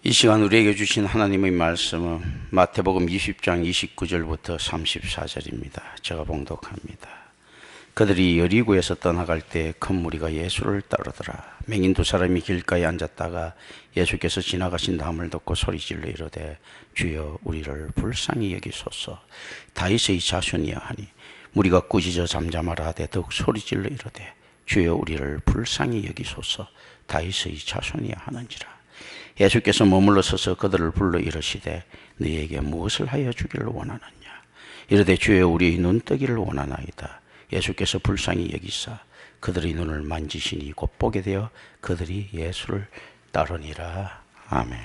이 시간 우리에게 주신 하나님의 말씀은 마태복음 20장 29절부터 34절입니다. 제가 봉독합니다. 그들이 여리고에서 떠나갈 때 큰 무리가 예수를 따르더라. 맹인 두 사람이 길가에 앉았다가 예수께서 지나가신 다음을 듣고 소리질러 이르되 주여 우리를 불쌍히 여기소서. 다윗의 자손이여 하니 무리가 꾸짖어 잠잠하라 하되 더욱 소리질러 이르되 주여 우리를 불쌍히 여기소서. 다윗의 자손이여 하는지라. 예수께서 머물러 서서 그들을 불러 이르시되 너희에게 무엇을 하여 주기를 원하느냐. 이르되 주여 우리의 눈 뜨기를 원하나이다. 예수께서 불쌍히 여기사 그들의 눈을 만지시니 곧 보게 되어 그들이 예수를 따르니라. 아멘.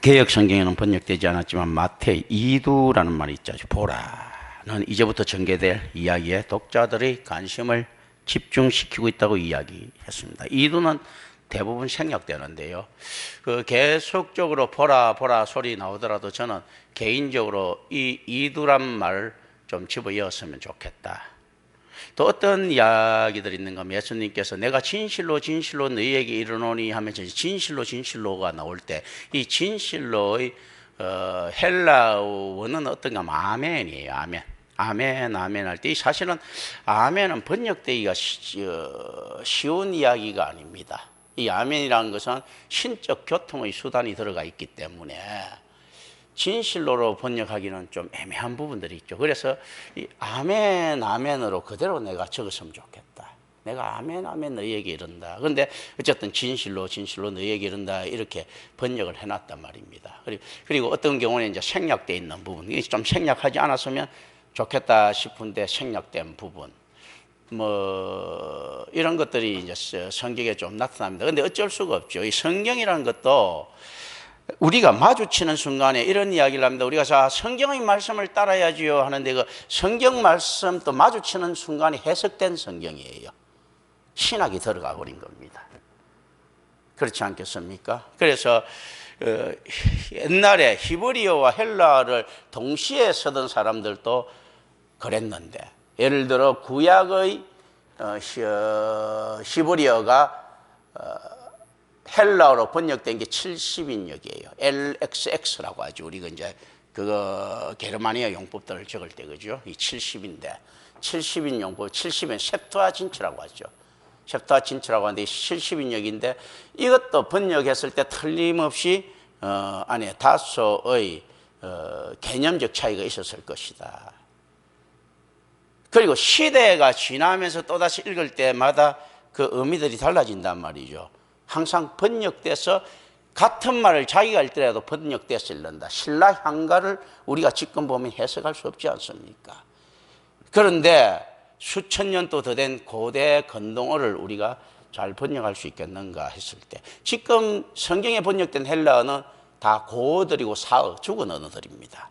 개역 성경에는 번역되지 않았지만 마태 이두라는 말이 있죠. 보라는 이제부터 전개될 이야기에 독자들의 관심을 집중시키고 있다고 이야기했습니다. 이두는 대부분 생략되는데요. 계속적으로 보라 보라 소리 나오더라도 저는 개인적으로 이 이두란 말을 좀 집어넣었으면 좋겠다. 또 어떤 이야기들이 있는가 하면 예수님께서 내가 진실로 진실로 너희에게 이르노니 하면서 진실로 진실로가 나올 때 이 진실로의 헬라어는 어떤가 하면 아멘이에요. 아멘. 아멘, 아멘 할 때 사실은 아멘은 번역되기가 쉬운 이야기가 아닙니다. 이 아멘이라는 것은 신적 교통의 수단이 들어가 있기 때문에 진실로로 번역하기는 좀 애매한 부분들이 있죠. 그래서 이 아멘, 아멘으로 그대로 내가 적었으면 좋겠다. 내가 아멘, 아멘 너희에게 이른다. 그런데 어쨌든 진실로, 진실로 너희에게 이른다. 이렇게 번역을 해놨단 말입니다. 그리고 어떤 경우는 이제 생략되어 있는 부분, 이게 좀 생략하지 않았으면 좋겠다 싶은데 생략된 부분. 이런 것들이 이제 성경에 좀 나타납니다. 근데 어쩔 수가 없죠. 이 성경이라는 것도 우리가 마주치는 순간에 이런 이야기를 합니다. 우리가 자, 성경의 말씀을 따라야지요 하는데 그 성경 말씀 또 마주치는 순간에 해석된 성경이에요. 신학이 들어가 버린 겁니다. 그렇지 않겠습니까? 그래서 옛날에 히브리어와 헬라어를 동시에 쓰던 사람들도 그랬는데 예를 들어 구약의 히브리어가 헬라어로 번역된 게 70인역이에요. LXX라고 하죠. 우리가 이제 그거 게르마니아 용법들을 적을 때 그죠? 이 70인데 70인 용법, 70인 셉투아진트라고 하죠. 셉투아진트라고 하는데 70인역인데 이것도 번역했을 때 틀림없이 안에 다소의 개념적 차이가 있었을 것이다. 그리고 시대가 지나면서 또다시 읽을 때마다 그 의미들이 달라진단 말이죠. 항상 번역돼서 같은 말을 자기가 읽더라도 번역돼서 읽는다. 신라 향가를 우리가 지금 보면 해석할 수 없지 않습니까? 그런데 수천 년도 더 된 고대 건동어를 우리가 잘 번역할 수 있겠는가 했을 때 지금 성경에 번역된 헬라어는 다 고어들이고 사어, 죽은 언어들입니다.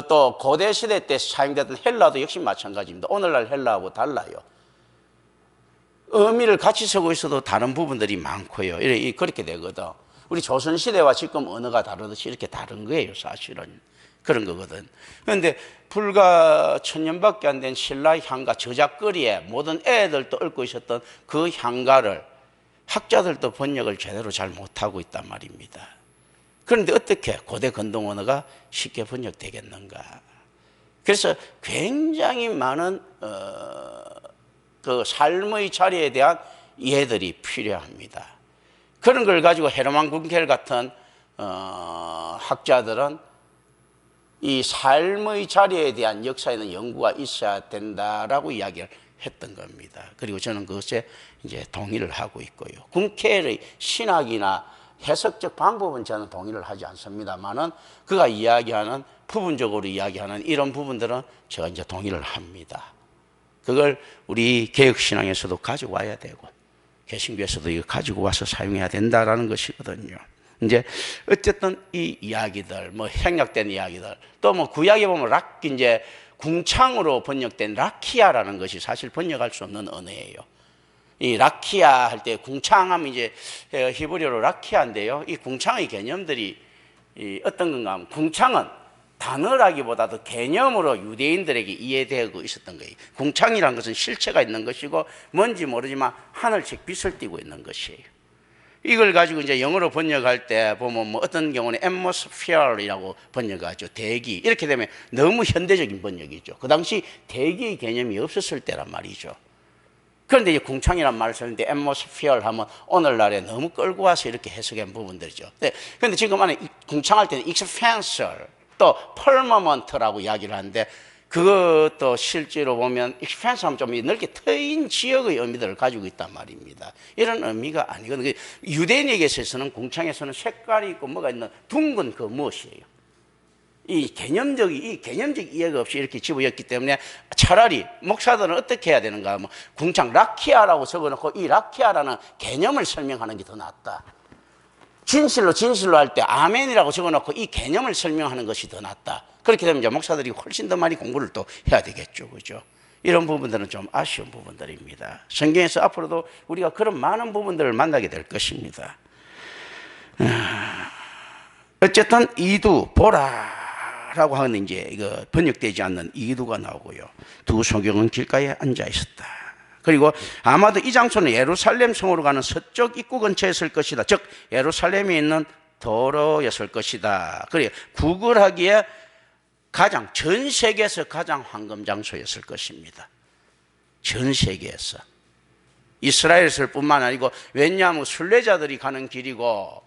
또 고대 시대 때 사용되던 헬라도 역시 마찬가지입니다. 오늘날 헬라하고 달라요. 의미를 같이 쓰고 있어도 다른 부분들이 많고요. 그렇게 되거든. 우리 조선시대와 지금 언어가 다르듯이 이렇게 다른 거예요, 사실은. 그런 거거든. 그런데 불과 1000년밖에 안 된 신라 향가 저작거리에 모든 애들도 읊고 있었던 그 향가를 학자들도 번역을 제대로 잘 못하고 있단 말입니다. 그런데 어떻게 고대 건동 언어가 쉽게 번역되겠는가? 그래서 굉장히 많은 그 삶의 자리에 대한 이해들이 필요합니다. 그런 걸 가지고 헤르만 군켈 같은 학자들은 이 삶의 자리에 대한 역사에는 연구가 있어야 된다라고 이야기를 했던 겁니다. 그리고 저는 그것에 이제 동의를 하고 있고요. 군켈의 신학이나 해석적 방법은 저는 동의를 하지 않습니다만은 그가 이야기하는 부분적으로 이야기하는 이런 부분들은 제가 이제 동의를 합니다. 그걸 우리 개혁신앙에서도 가지고 와야 되고 개신교에서도 이거 가지고 와서 사용해야 된다라는 것이거든요. 이제 어쨌든 이 이야기들, 생략된 이야기들, 또 구약에 보면 이제 궁창으로 번역된 라키아라는 것이 사실 번역할 수 없는 언어예요. 이 라키아 할 때 궁창하면 이제 히브리어로 라키아인데요. 이 궁창의 개념들이 어떤 건가 하면 궁창은 단어라기보다도 개념으로 유대인들에게 이해되고 있었던 거예요. 궁창이라는 것은 실체가 있는 것이고 뭔지 모르지만 하늘색 빛을 띠고 있는 것이에요. 이걸 가지고 이제 영어로 번역할 때 보면 뭐 어떤 경우는 atmosphere이라고 번역하죠. 대기. 이렇게 되면 너무 현대적인 번역이죠. 그 당시 대기의 개념이 없었을 때란 말이죠. 그런데 이제 궁창이란 말을 쓰는데 atmosphere 하면 오늘날에 너무 끌고 와서 이렇게 해석한 부분들이죠. 그런데 지금 안에 궁창할 때는 expanser 또 permanent라고 이야기를 하는데 그것도 실제로 보면 expanse 하면 좀 넓게 트인 지역의 의미들을 가지고 있단 말입니다. 이런 의미가 아니거든요. 유대인에게서는 궁창에서는 색깔이 있고 뭐가 있는 둥근 그 무엇이에요. 이 개념적 이해가 없이 이렇게 집어였기 때문에 차라리 목사들은 어떻게 해야 되는가 하면 궁창 라키아라고 적어놓고 이 라키아라는 개념을 설명하는 게 더 낫다. 진실로 할 때 아멘이라고 적어놓고 이 개념을 설명하는 것이 더 낫다. 그렇게 되면 이제 목사들이 훨씬 더 많이 공부를 또 해야 되겠죠. 그죠? 이런 부분들은 좀 아쉬운 부분들입니다. 성경에서 앞으로도 우리가 그런 많은 부분들을 만나게 될 것입니다. 어쨌든 이두, 보라라고 하는 이제 이거 번역되지 않는 이두가 나오고요. 두 소경은 길가에 앉아 있었다. 그리고 아마도 이 장소는 예루살렘 성으로 가는 서쪽 입구 근처에 있을 것이다. 즉 예루살렘에 있는 도로였을 것이다. 그래 구글하기에 전 세계에서 가장 황금 장소였을 것입니다. 전 세계에서. 이스라엘에서 뿐만 아니고 왜냐하면 순례자들이 가는 길이고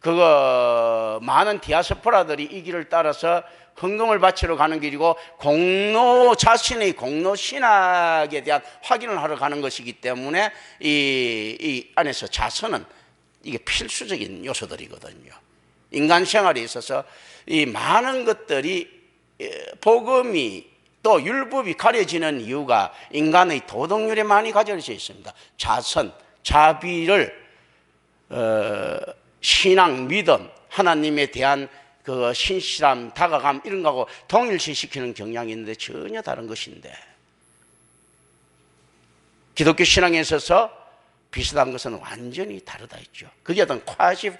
그거 많은 디아스포라들이 이 길을 따라서 헌금을 바치러 가는 길이고 자신의 공로 신학에 대한 확인을 하러 가는 것이기 때문에 이 안에서 자선은 이게 필수적인 요소들이거든요. 인간 생활에 있어서 이 많은 것들이 복음이 또 율법이 가려지는 이유가 인간의 도덕률에 많이 가려져 있습니다. 자선, 자비를 신앙, 믿음, 하나님에 대한 그 신실함, 다가감 이런 거하고 동일시시키는 경향이 있는데 전혀 다른 것인데 기독교 신앙에 있어서 비슷한 것은 완전히 다르다 했죠. 그게 어떤 콰시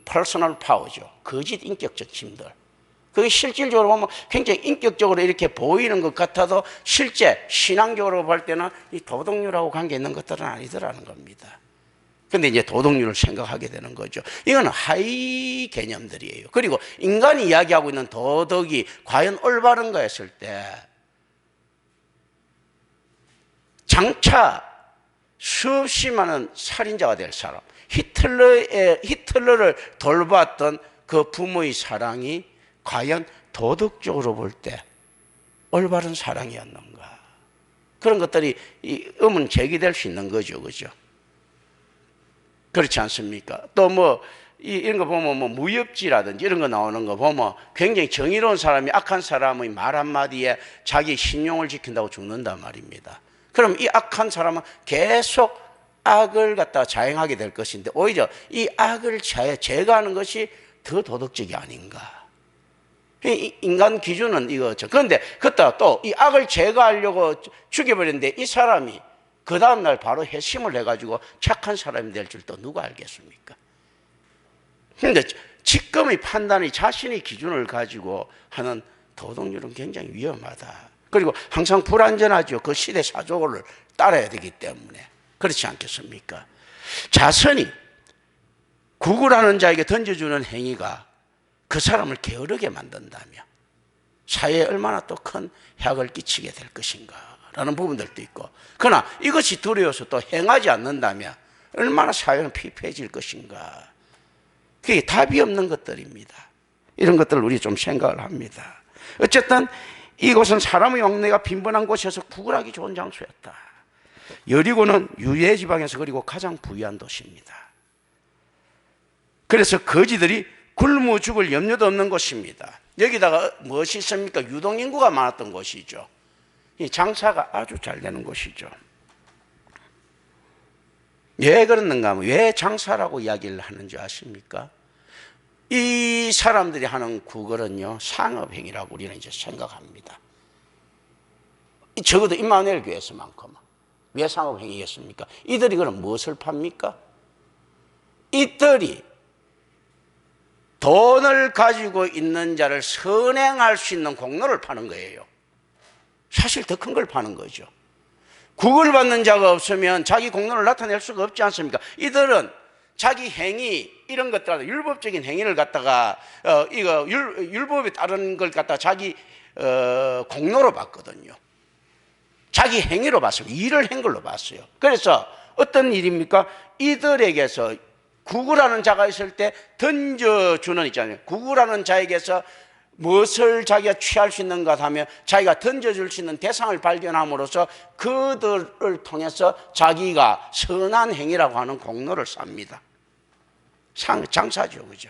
퍼스널 파워죠. 거짓 인격적 힘들. 그게 실질적으로 보면 굉장히 인격적으로 이렇게 보이는 것 같아도 실제 신앙적으로 볼 때는 이 도덕률하고 관계 있는 것들은 아니더라는 겁니다. 근데 이제 도덕률을 생각하게 되는 거죠. 이건 하이 개념들이에요. 그리고 인간이 이야기하고 있는 도덕이 과연 올바른가 했을 때 장차 수없이 많은 살인자가 될 사람, 히틀러를 돌봤던 그 부모의 사랑이 과연 도덕적으로 볼 때 올바른 사랑이었는가? 그런 것들이 의문 제기될 수 있는 거죠. 그죠? 그렇지 않습니까? 또 이런 거 보면 무협지라든지 이런 거 나오는 거 보면 굉장히 정의로운 사람이 악한 사람의 말 한마디에 자기 신용을 지킨다고 죽는단 말입니다. 그럼 이 악한 사람은 계속 악을 갖다가 자행하게 될 것인데 오히려 이 악을 제거하는 것이 더 도덕적이 아닌가. 인간 기준은 이거죠. 그런데 그때 또 이 악을 제거하려고 죽여버렸는데 이 사람이 그 다음날 바로 회심을 해가지고 착한 사람이 될 줄 또 누가 알겠습니까? 그런데 지금의 판단이 자신의 기준을 가지고 하는 도덕률은 굉장히 위험하다. 그리고 항상 불안전하죠. 그 시대 사조를 따라야 되기 때문에. 그렇지 않겠습니까? 자선이 구걸하는 자에게 던져주는 행위가 그 사람을 게으르게 만든다며 사회에 얼마나 또 큰 해악을 끼치게 될 것인가 라는 부분들도 있고, 그러나 이것이 두려워서 또 행하지 않는다면 얼마나 사회는 피폐해질 것인가. 그게 답이 없는 것들입니다. 이런 것들을 우리 좀 생각을 합니다. 어쨌든 이곳은 사람의 왕래가 빈번한 곳이어서 구걸하기 좋은 장소였다. 여리고는 유대 지방에서 그리고 가장 부유한 도시입니다. 그래서 거지들이 굶어 죽을 염려도 없는 곳입니다. 여기다가 무엇이 있습니까? 유동인구가 많았던 곳이죠. 이 장사가 아주 잘 되는 곳이죠. 왜 그랬는가 하면 왜 장사라고 이야기를 하는지 아십니까? 이 사람들이 하는 구걸은요, 상업행위라고 우리는 이제 생각합니다. 적어도 임마누엘 교회에서만큼은. 왜 상업행위겠습니까? 이들이 그럼 무엇을 팝니까? 이들이 돈을 가지고 있는 자를 선행할 수 있는 공로를 파는 거예요. 사실 더 큰 걸 파는 거죠. 구걸 받는 자가 없으면 자기 공로를 나타낼 수가 없지 않습니까? 이들은 자기 행위 이런 것들, 율법적인 행위를 갖다가 이거 율법에 따른 걸 갖다가 자기 공로로 봤거든요. 자기 행위로 봤어요. 일을 한 걸로 봤어요. 그래서 어떤 일입니까? 이들에게서 구구라는 자가 있을 때 던져주는 있잖아요. 구구라는 자에게서 무엇을 자기가 취할 수 있는가 하면 자기가 던져줄 수 있는 대상을 발견함으로써 그들을 통해서 자기가 선한 행위라고 하는 공로를 쌉니다. 장사죠, 그죠?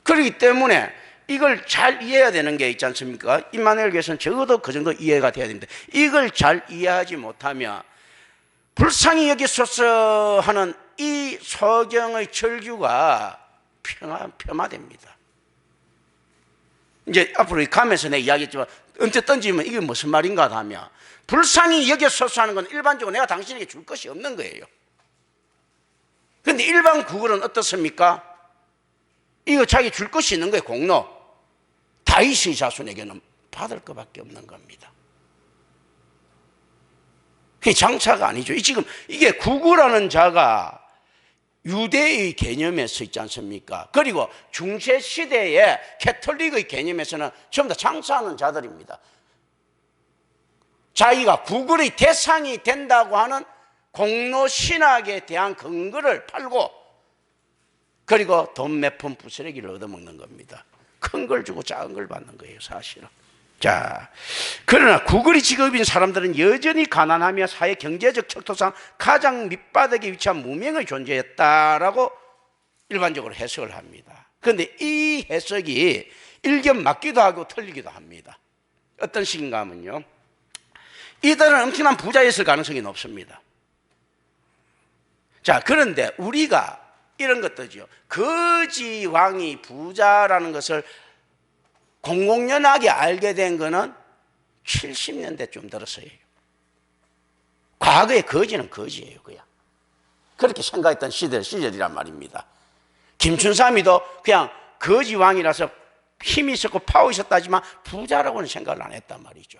그렇기 때문에 이걸 잘 이해해야 되는 게 있지 않습니까? 임마누엘 교회에서는 적어도 그 정도 이해가 돼야 됩니다. 이걸 잘 이해하지 못하면 불쌍히 여기소서 하는 이 서경의 절규가 폄하됩니다. 이제 앞으로 가면서 내가 이야기했지만 언뜻 던지면 이게 무슨 말인가 하면 불쌍히 여기소서 하는 건 일반적으로 내가 당신에게 줄 것이 없는 거예요. 그런데 일반 구걸은 어떻습니까? 이거 자기 줄 것이 있는 거예요. 공로. 다윗의 자손에게는 받을 것밖에 없는 겁니다. 그게 장사가 아니죠. 지금 이게 구구라는 자가 유대의 개념에서 있지 않습니까? 그리고 중세시대의 캐톨릭의 개념에서는 전부 다 장사하는 자들입니다. 자기가 구걸의 대상이 된다고 하는 공로신학에 대한 근거를 팔고 그리고 돈 몇 푼 부스러기를 얻어먹는 겁니다. 큰 걸 주고 작은 걸 받는 거예요, 사실은. 자, 그러나 구걸이 직업인 사람들은 여전히 가난하며 사회 경제적 척도상 가장 밑바닥에 위치한 무명의 존재였다라고 일반적으로 해석을 합니다. 그런데 이 해석이 일견 맞기도 하고 틀리기도 합니다. 어떤 식인가 하면요, 이들은 엄청난 부자였을 가능성이 높습니다. 자, 그런데 우리가 이런 것도죠. 거지 왕이 부자라는 것을 공공연하게 알게 된 거는 70년대쯤 들어서예요. 과거의 거지는 거지예요, 그냥. 그렇게 생각했던 시절이란 말입니다. 김춘삼이도 그냥 거지 왕이라서 힘이 있었고 파워 있었다지만 부자라고는 생각을 안 했단 말이죠.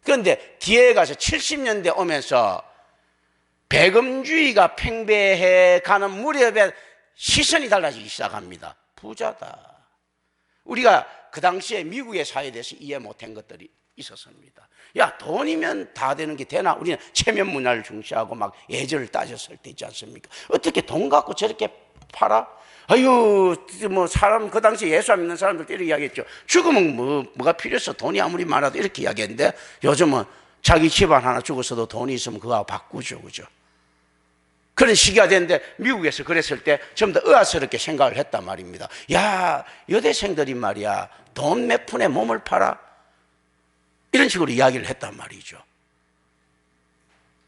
그런데 뒤에 가서 70년대 오면서 배금주의가 팽배해 가는 무렵에 시선이 달라지기 시작합니다. 부자다. 우리가 그 당시에 미국의 사회에 대해서 이해 못한 것들이 있었습니다. 야, 돈이면 다 되는 게 되나? 우리는 체면 문화를 중시하고 막 예절을 따졌을 때 있지 않습니까? 어떻게 돈 갖고 저렇게 팔아? 아유, 뭐 사람 그 당시 예수 안 믿는 사람들 이렇게 이야기했죠. 죽으면 뭐가 필요해서 돈이 아무리 많아도 이렇게 이야기했는데 요즘은 자기 집안 하나 죽었어도 돈이 있으면 그거 바꾸죠, 그죠? 그런 시기가 됐는데 미국에서 그랬을 때 전부 다 의아스럽게 생각을 했단 말입니다. 야, 여대생들이 말이야 돈 몇 푼에 몸을 팔아? 이런 식으로 이야기를 했단 말이죠.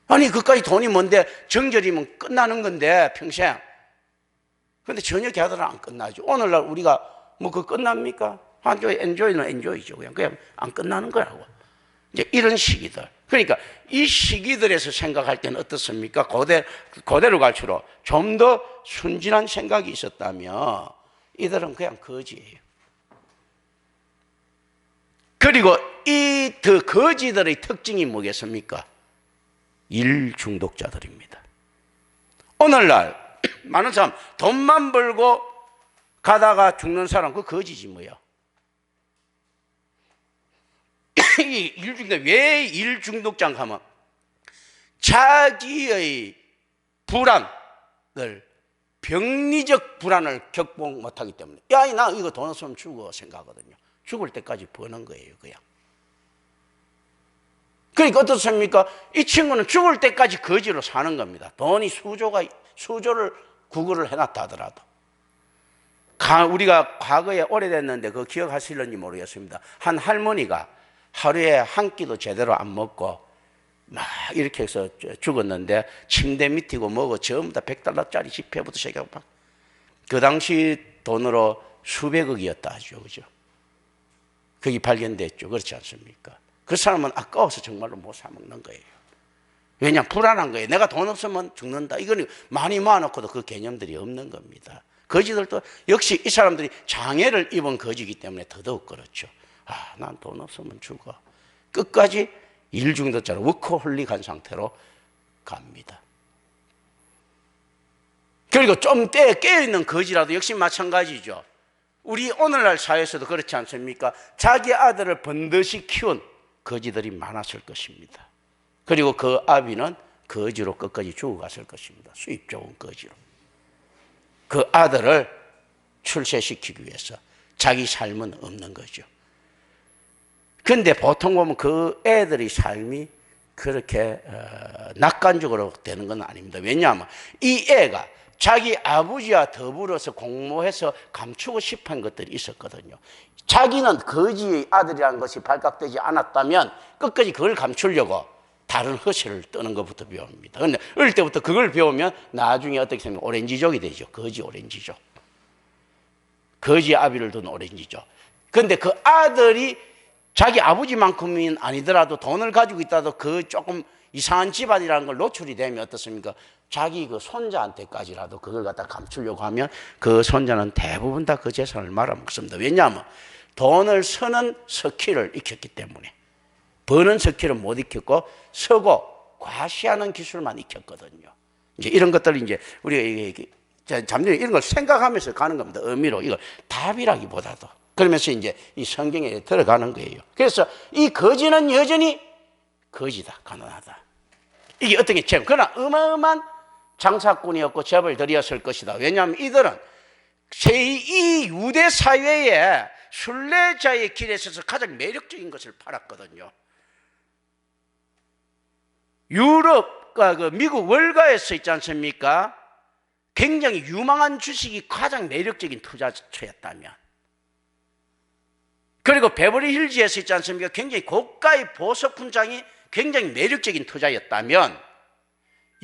아니 그까지 돈이 뭔데 정절이면 끝나는 건데 평생. 그런데 전혀 걔들은 안 끝나죠. 오늘날 우리가 뭐 그거 끝납니까? 엔조이는 엔조이죠. 그냥 안 끝나는 거라고. 이제 이런 시기들. 그러니까 이 시기들에서 생각할 때는 어떻습니까? 고대로 갈수록 좀 더 순진한 생각이 있었다면 이들은 그냥 거지예요. 그리고 이 거지들의 특징이 뭐겠습니까? 일 중독자들입니다. 오늘날 많은 사람 돈만 벌고 가다가 죽는 사람 그 거지지 뭐야. 왜 일중독자인가 하면 자기의 불안을 병리적 불안을 극복 못하기 때문에 야, 나 이거 돈 없으면 죽어 생각하거든요. 죽을 때까지 버는 거예요, 그냥. 그러니까 어떻습니까? 이 친구는 죽을 때까지 거지로 사는 겁니다. 돈이 수조를 구걸을 해놨다 하더라도. 우리가 과거에 오래됐는데 그거 기억하실런지 모르겠습니다. 한 할머니가 하루에 한 끼도 제대로 안 먹고 막 이렇게 해서 죽었는데 침대 밑이고 뭐고 전부 다 $100짜리 지폐부터 시작하고 그 당시 돈으로 수백억이었다 하죠, 그죠? 그게 발견됐죠. 그렇지 않습니까? 그 사람은 아까워서 정말로 못 사 먹는 거예요. 왜냐? 불안한 거예요. 내가 돈 없으면 죽는다. 이거는 많이 모아놓고도 그 개념들이 없는 겁니다. 거지들도 역시 이 사람들이 장애를 입은 거지이기 때문에 더더욱 그렇죠. 아, 난 돈 없으면 죽어. 끝까지 일중독자로 워커홀릭한 상태로 갑니다. 그리고 좀 깨어있는 거지라도 역시 마찬가지죠. 우리 오늘날 사회에서도 그렇지 않습니까? 자기 아들을 번듯이 키운 거지들이 많았을 것입니다. 그리고 그 아비는 거지로 끝까지 죽어갔을 것입니다. 수입 좋은 거지로. 그 아들을 출세시키기 위해서 자기 삶은 없는 거죠. 근데 보통 보면 그 애들의 삶이 그렇게 낙관적으로 되는 건 아닙니다. 왜냐하면 이 애가 자기 아버지와 더불어서 공모해서 감추고 싶은 것들이 있었거든요. 자기는 거지의 아들이라는 것이 발각되지 않았다면 끝까지 그걸 감추려고 다른 허세를 뜨는 것부터 배웁니다. 그런데 어릴 때부터 그걸 배우면 나중에 어떻게 생각하면 오렌지족이 되죠. 거지 오렌지족. 거지 아비를 둔 오렌지족. 그런데 그 아들이 자기 아버지만큼은 아니더라도 돈을 가지고 있다도 그 조금 이상한 집안이라는 걸 노출이 되면 어떻습니까? 자기 그 손자한테까지라도 그걸 갖다 감추려고 하면 그 손자는 대부분 다 그 재산을 말아먹습니다. 왜냐하면 돈을 쓰는 스킬을 익혔기 때문에. 버는 스킬은 못 익혔고 서고 과시하는 기술만 익혔거든요. 이제 이런 것들을 이제 우리가 잠시 이런 걸 생각하면서 가는 겁니다. 의미로 이걸 답이라기보다도. 그러면서 이제 이 성경에 들어가는 거예요. 그래서 이 거지는 여전히 거지다, 가난하다. 이게 어떻게 참 그러나 어마어마한 장사꾼이었고 재벌 들이었을 것이다. 왜냐하면 이들은 이 유대 사회에 순례자의 길에 있어서 가장 매력적인 것을 팔았거든요. 유럽과 그 미국 월가에서 있지 않습니까? 굉장히 유망한 주식이 가장 매력적인 투자처였다면, 그리고 베버리 힐즈에서 있지 않습니까? 굉장히 고가의 보석 분장이 굉장히 매력적인 투자였다면,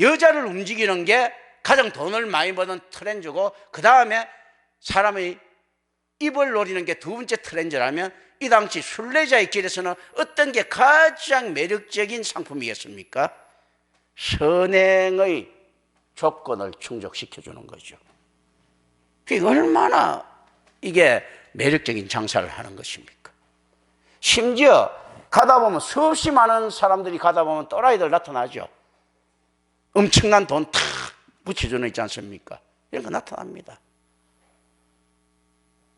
여자를 움직이는 게 가장 돈을 많이 버는 트렌드고 그 다음에 사람의 입을 노리는 게 두 번째 트렌드라면, 이 당시 순례자의 길에서는 어떤 게 가장 매력적인 상품이겠습니까? 선행의 조건을 충족시켜주는 거죠. 그게 얼마나 이게 매력적인 장사를 하는 것입니까? 심지어 가다 보면 수없이 많은 사람들이 가다 보면 또라이들 나타나죠. 엄청난 돈 탁 붙여주는 있지 않습니까? 이런 거 나타납니다.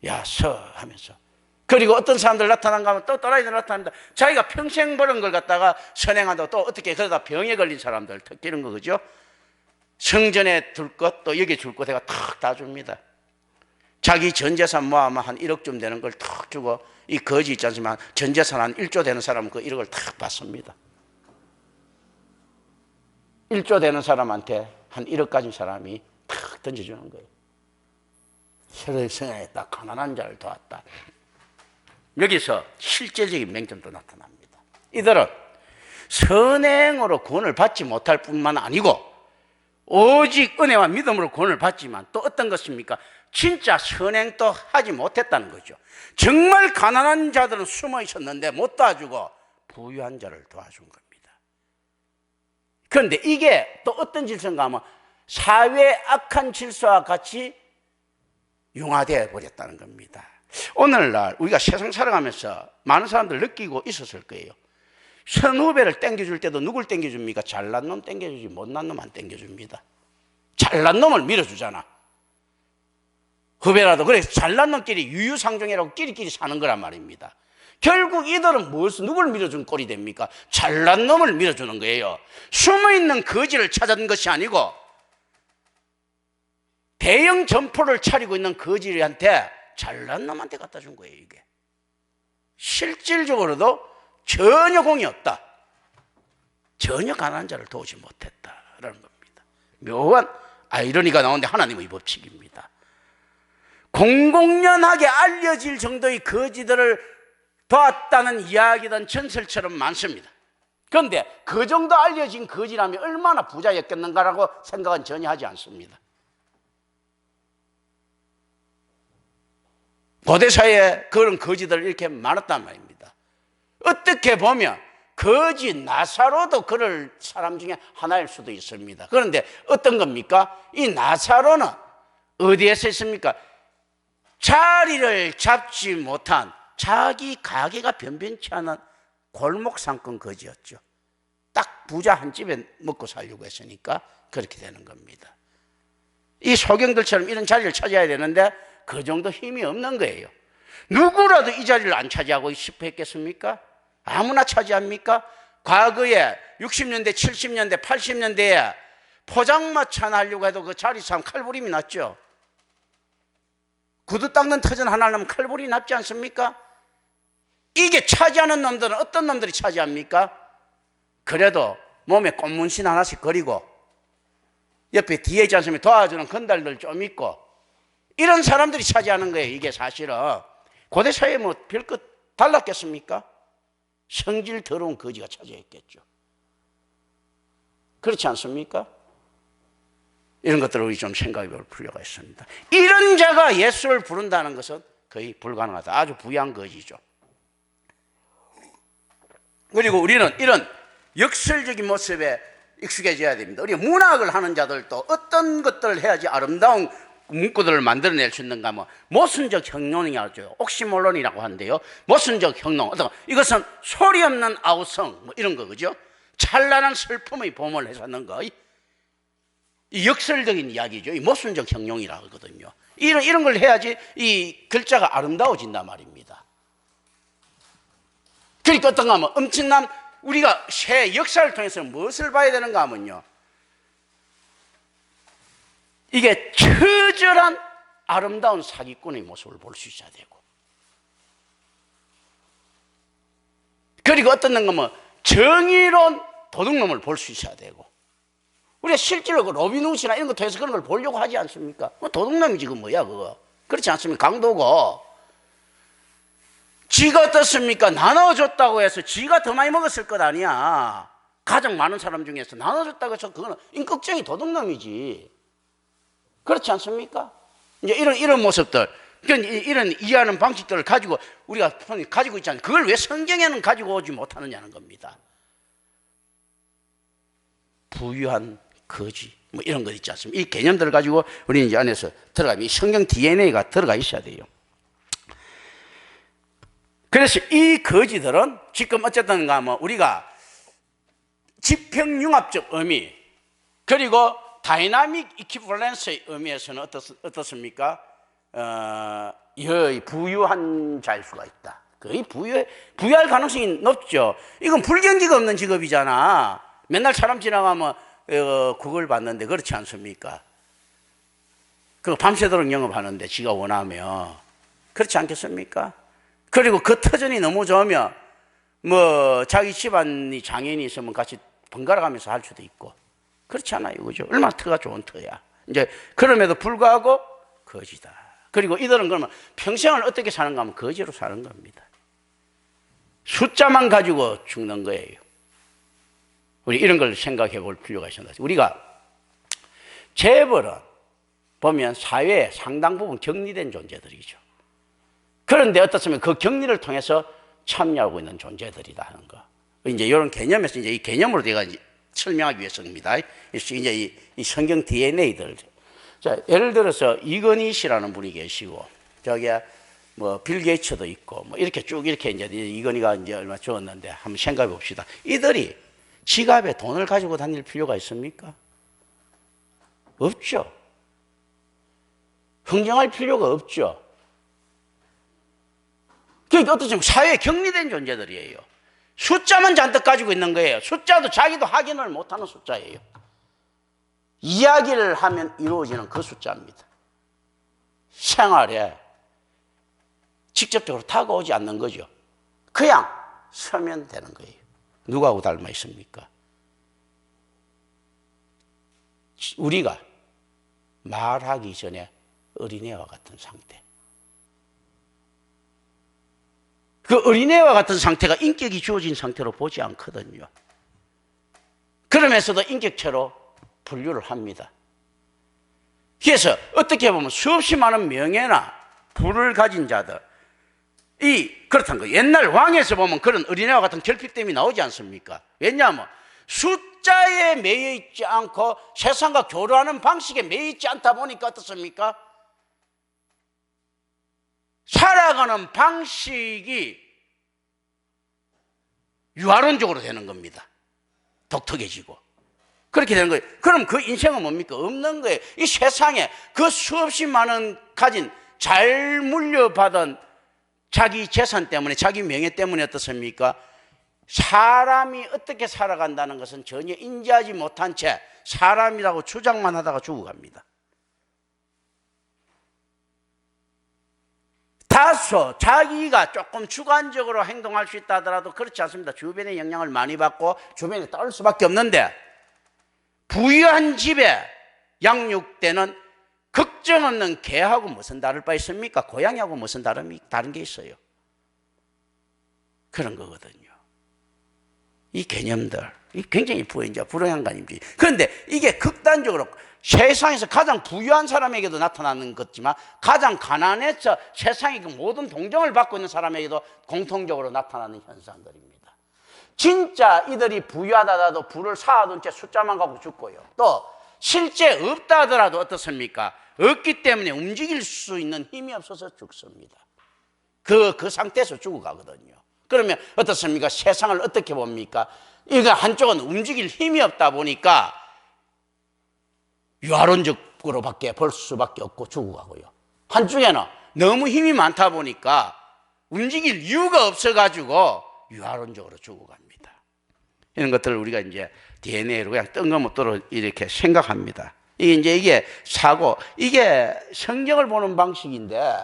야, 하면서. 그리고 어떤 사람들 나타난가 하면 또 또라이들 나타납니다. 자기가 평생 버는 걸 갖다가 선행한다고 또 어떻게 그러다 병에 걸린 사람들 특히 이런 거 그죠? 성전에 둘 것 또 여기 줄 것 내가 탁 다 줍니다. 자기 전재산 모아면 한 1억쯤 되는 걸 탁 주고, 이 거지 있지 않습니까? 전재산 한 1조 되는 사람은 그 1억을 탁 받습니다. 1조 되는 사람한테 한 1억 가진 사람이 탁 던져주는 거예요. 혈을 성행했다, 가난한 자를 도왔다. 여기서 실제적인 맹점도 나타납니다. 이들은 선행으로 구원을 받지 못할 뿐만 아니고 오직 은혜와 믿음으로 구원을 받지만 또 어떤 것입니까? 진짜 선행도 하지 못했다는 거죠. 정말 가난한 자들은 숨어 있었는데 못 도와주고 부유한 자를 도와준 겁니다. 그런데 이게 또 어떤 질서인가 하면 사회의 악한 질서와 같이 융화되어 버렸다는 겁니다. 오늘날 우리가 세상 살아가면서 많은 사람들 느끼고 있었을 거예요. 선후배를 땡겨줄 때도 누굴 땡겨줍니까? 잘난 놈 땡겨주지 못난 놈 안 땡겨줍니다. 잘난 놈을 밀어주잖아. 후배라도. 그래서 잘난 놈끼리 유유상종이라고 끼리끼리 사는 거란 말입니다. 결국 이들은 누굴 밀어준 꼴이 됩니까? 잘난 놈을 밀어주는 거예요. 숨어있는 거지를 찾은 것이 아니고 대형 점포를 차리고 있는 거지한테 잘난 놈한테 갖다 준 거예요. 이게 실질적으로도 전혀 공이 없다. 전혀 가난한 자를 도우지 못했다라는 겁니다. 묘한 아이러니가 나오는데 하나님의 법칙입니다. 공공연하게 알려질 정도의 거지들을 도왔다는 이야기든 전설처럼 많습니다. 그런데 그 정도 알려진 거지라면 얼마나 부자였겠는가라고 생각은 전혀 하지 않습니다. 고대사회에 그런 거지들 이렇게 많았단 말입니다. 어떻게 보면 거지 나사로도 그럴 사람 중에 하나일 수도 있습니다. 그런데 어떤 겁니까? 이 나사로는 어디에서 있습니까? 자리를 잡지 못한 자기 가게가 변변치 않은 골목 상권 거지였죠. 딱 부자 한 집에 먹고 살려고 했으니까 그렇게 되는 겁니다. 이 소경들처럼 이런 자리를 차지해야 되는데 그 정도 힘이 없는 거예요. 누구라도 이 자리를 안 차지하고 싶어 했겠습니까? 아무나 차지합니까? 과거에 60년대, 70년대, 80년대에 포장마차 하려고 해도 그 자리 싸움 칼부림이 났죠. 구두 닦는 터전 하나 하려면 칼부림이 났지 않습니까? 이게 차지하는 놈들은 어떤 놈들이 차지합니까? 그래도 몸에 꽃문신 하나씩 그리고 옆에 뒤에 있지 않습니까? 도와주는 건달들 좀 있고 이런 사람들이 차지하는 거예요. 이게 사실은 고대 사회에 뭐 별것 달랐겠습니까? 성질 더러운 거지가 차지했겠죠. 그렇지 않습니까? 이런 것들을 우리 좀 생각해 볼 필요가 있습니다. 이런 자가 예수를 부른다는 것은 거의 불가능하다. 아주 부유한 거지죠. 그리고 우리는 이런 역설적인 모습에 익숙해져야 됩니다. 우리 문학을 하는 자들도 어떤 것들을 해야지 아름다운 문구들을 만들어낼 수 있는가 하면 모순적 형용이라죠. 옥시몰론이라고 하는데요. 모순적 형용. 이것은 소리 없는 아우성 뭐 이런 거 그죠? 찬란한 슬픔의 봄을 해서는 거. 이 역설적인 이야기죠. 이 모순적 형용이라고 하거든요. 이런 걸 해야지 이 글자가 아름다워진단 말입니다. 그러니까 어떤가 하면 엄청난 우리가 새 역사를 통해서 무엇을 봐야 되는가 하면요. 이게 처절한 아름다운 사기꾼의 모습을 볼 수 있어야 되고 그리고 어떤 놈 하면 정의로운 도둑놈을 볼 수 있어야 되고 우리가 실제로 그 로빈훗이나 이런 거 통해서 그런 걸 보려고 하지 않습니까? 도둑놈이 지금 뭐야 그거 그렇지 않습니까? 강도고 지가 어떻습니까? 나눠줬다고 해서 지가 더 많이 먹었을 것 아니야. 가장 많은 사람 중에서 나눠줬다고 해서 그거는 인격적인 도둑놈이지. 그렇지 않습니까? 이제 이런 모습들, 이런 이해하는 방식들을 가지고 우리가 가지고 있잖아요. 그걸 왜 성경에는 가지고 오지 못하느냐는 겁니다. 부유한 거지, 뭐 이런 것 있지 않습니까? 이 개념들을 가지고 우리는 이제 안에서 들어가면 이 성경 DNA가 들어가 있어야 돼요. 그래서 이 거지들은 지금 어쨌든가 하면 우리가 지평융합적 의미 그리고 다이나믹 이퀴벌런스의 의미에서는 어떻습니까? 부유한 자일 수가 있다. 거의 부유할 가능성이 높죠. 이건 불경기가 없는 직업이잖아. 맨날 사람 지나가면 그걸 받는데 그렇지 않습니까? 그 밤새도록 영업하는데 지가 원하면 그렇지 않겠습니까? 그리고 그 터전이 너무 좋으면 뭐 자기 집안이 장애인이 있으면 같이 번갈아 가면서 할 수도 있고 그렇지 않아요, 그죠? 얼마나 터가 좋은 터야. 이제 그럼에도 불구하고 거지다. 그리고 이들은 그러면 평생을 어떻게 사는가 하면 거지로 사는 겁니다. 숫자만 가지고 죽는 거예요. 우리 이런 걸 생각해 볼 필요가 있습니다. 우리가 재벌은 보면 사회에 상당 부분 격리된 존재들이죠. 그런데 어떻습니까? 그 격리를 통해서 참여하고 있는 존재들이다 하는 거. 이제 이런 개념에서 이제 이 개념으로 제가 이제 설명하기 위해서입니다. 이제 이 성경 DNA들. 자, 예를 들어서 이건희 씨라는 분이 계시고, 저기 뭐 빌 게이츠도 있고, 뭐 이렇게 쭉 이렇게 이제 이건희가 이제 얼마 주었는데 한번 생각해 봅시다. 이들이 지갑에 돈을 가지고 다닐 필요가 있습니까? 없죠. 흥정할 필요가 없죠. 그러니까 어떻습니까? 사회에 격리된 존재들이에요. 숫자만 잔뜩 가지고 있는 거예요. 숫자도 자기도 확인을 못하는 숫자예요. 이야기를 하면 이루어지는 그 숫자입니다. 생활에 직접적으로 다가오지 않는 거죠. 그냥 서면 되는 거예요. 누구하고 닮아 있습니까? 우리가 말하기 전에 어린애와 같은 상태. 그 어린애와 같은 상태가 인격이 주어진 상태로 보지 않거든요. 그러면서도 인격체로 분류를 합니다. 그래서 어떻게 보면 수없이 많은 명예나 부를 가진 자들, 그렇다는 거예요. 옛날 왕에서 보면 그런 어린애와 같은 결핍됨이 나오지 않습니까? 왜냐하면 숫자에 매여 있지 않고 세상과 교류하는 방식에 매여 있지 않다 보니까 어떻습니까? 살아가는 방식이 유아론적으로 되는 겁니다. 독특해지고. 그렇게 되는 거예요. 그럼 그 인생은 뭡니까? 없는 거예요. 이 세상에 그 수없이 많은 가진 잘 물려받은 자기 재산 때문에, 자기 명예 때문에 어떻습니까? 사람이 어떻게 살아간다는 것은 전혀 인지하지 못한 채 사람이라고 주장만 하다가 죽어갑니다. 다소 자기가 조금 주관적으로 행동할 수 있다 하더라도 그렇지 않습니다. 주변의 영향을 많이 받고 주변에 따를 수밖에 없는데, 부유한 집에 양육되는 걱정 없는 개하고 무슨 다를 바 있습니까? 고양이하고 무슨 다른 게 있어요? 그런 거거든요. 이 개념들, 이 굉장히 불행한간입니다. 그런데 이게 극단적으로 세상에서 가장 부유한 사람에게도 나타나는 것지만 가장 가난해서 세상의 그 모든 동정을 받고 있는 사람에게도 공통적으로 나타나는 현상들입니다. 진짜 이들이 부유하다 하더라도 부를 쌓아둔 채 숫자만 갖고 죽고요. 또 실제 없다 하더라도 어떻습니까? 없기 때문에 움직일 수 있는 힘이 없어서 죽습니다. 그 상태에서 죽어가거든요. 그러면 어떻습니까? 세상을 어떻게 봅니까? 이거 한쪽은 움직일 힘이 없다 보니까 유아론적으로밖에 볼 수밖에 없고 죽어가고요. 한쪽에는 너무 힘이 많다 보니까 움직일 이유가 없어가지고 유아론적으로 죽어갑니다. 이런 것들을 우리가 이제 DNA로 그냥 뜬금없도록 이렇게 생각합니다. 이게 사고, 이게 성경을 보는 방식인데,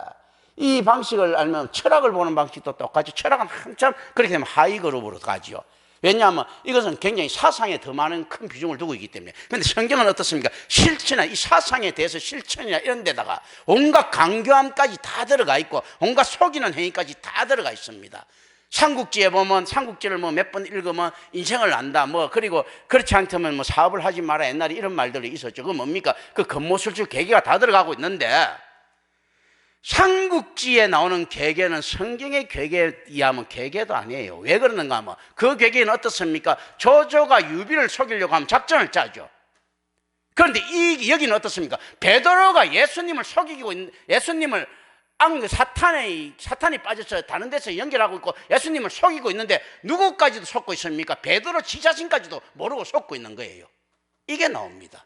이 방식을 알면 철학을 보는 방식도 똑같이, 철학은 한참 그렇게 되면 하위 그룹으로 가죠. 왜냐하면 이것은 굉장히 사상에 더 많은 큰 비중을 두고 있기 때문에. 그런데 성경은 어떻습니까? 실천이나 이 사상에 대해서 실천이나 이런 데다가 온갖 강교함까지 다 들어가 있고 온갖 속이는 행위까지 다 들어가 있습니다. 삼국지에 보면, 삼국지를 몇 번 읽으면 인생을 안다, 그리고 그렇지 않다면 사업을 하지 마라, 옛날에 이런 말들이 있었죠. 그건 뭡니까? 그 겉모술술 계계가 다 들어가고 있는데, 삼국지에 나오는 계계는 성경의 계계에 의하면 계계도 아니에요. 왜 그러는가 하면 그 계계는 어떻습니까? 조조가 유비를 속이려고 하면 작전을 짜죠. 그런데 여기는 어떻습니까? 베드로가 예수님을 속이고 있는, 예수님을 사탄이 빠져서 다른 데서 연결하고 있고 예수님을 속이고 있는데 누구까지도 속고 있습니까? 베드로 지 자신까지도 모르고 속고 있는 거예요. 이게 나옵니다.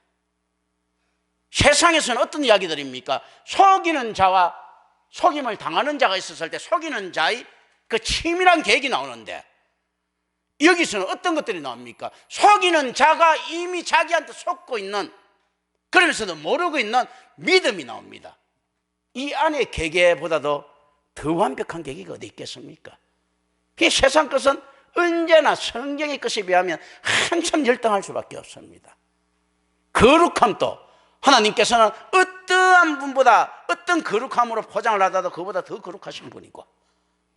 세상에서는 어떤 이야기들입니까? 속이는 자와 속임을 당하는 자가 있었을 때 속이는 자의 그 치밀한 계획이 나오는데, 여기서는 어떤 것들이 나옵니까? 속이는 자가 이미 자기한테 속고 있는, 그러면서도 모르고 있는 믿음이 나옵니다. 이 안의 계계보다도 더 완벽한 계계가 어디 있겠습니까? 그 세상 것은 언제나 성경의 것에 비하면 한참 열등할 수밖에 없습니다. 거룩함도 하나님께서는 어떠한 분보다 어떤 거룩함으로 포장을 하더라도 그보다 더 거룩하신 분이고,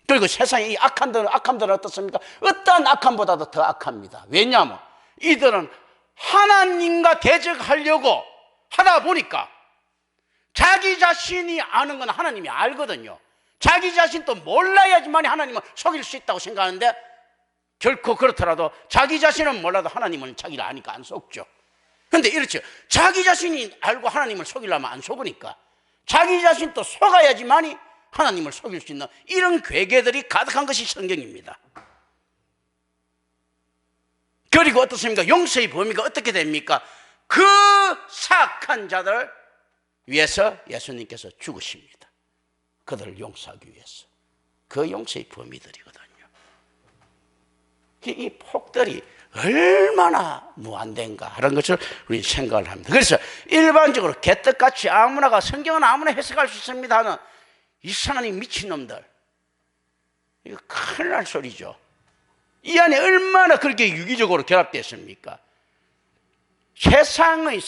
그리고 세상의 이 악함들은 어떻습니까? 어떠한 악함보다도 더 악합니다. 왜냐하면 이들은 하나님과 대적하려고 하다 보니까 자기 자신이 아는 건 하나님이 알거든요. 자기 자신도 몰라야지만 하나님을 속일 수 있다고 생각하는데, 결코 그렇더라도 자기 자신은 몰라도 하나님은 자기를 아니까 안 속죠. 그런데 이렇죠. 자기 자신이 알고 하나님을 속이려면 안 속으니까 자기 자신도 속아야지만이 하나님을 속일 수 있는 이런 괴계들이 가득한 것이 성경입니다. 그리고 어떻습니까? 용서의 범위가 어떻게 됩니까? 그 사악한 자들 위해서 예수님께서 죽으십니다. 그들을 용서하기 위해서. 그 용서의 범위들이거든요. 이 폭들이 얼마나 무한된가 하는 것을 우리 생각을 합니다. 그래서 일반적으로 개떡같이 아무나가 성경은 아무나 해석할 수 있습니다 하는 이상한 이 미친놈들, 이거 큰일 날 소리죠. 이 안에 얼마나 그렇게 유기적으로 결합되어 있습니까? 세상의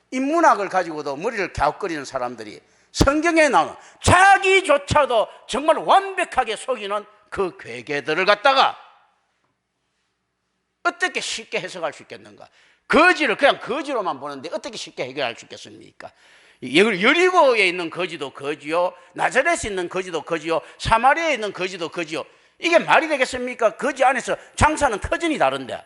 인문학을 가지고도 머리를 갸웃거리는 사람들이 성경에 나오는 자기조차도 정말 완벽하게 속이는 그 괴계들을 갖다가 어떻게 쉽게 해석할 수 있겠는가? 거지를 그냥 거지로만 보는데 어떻게 쉽게 해결할 수 있겠습니까? 여리고에 있는 거지도 거지요, 나자렛에 있는 거지도 거지요, 사마리아에 있는 거지도 거지요. 이게 말이 되겠습니까? 거지 안에서 장사는 터전이 다른데,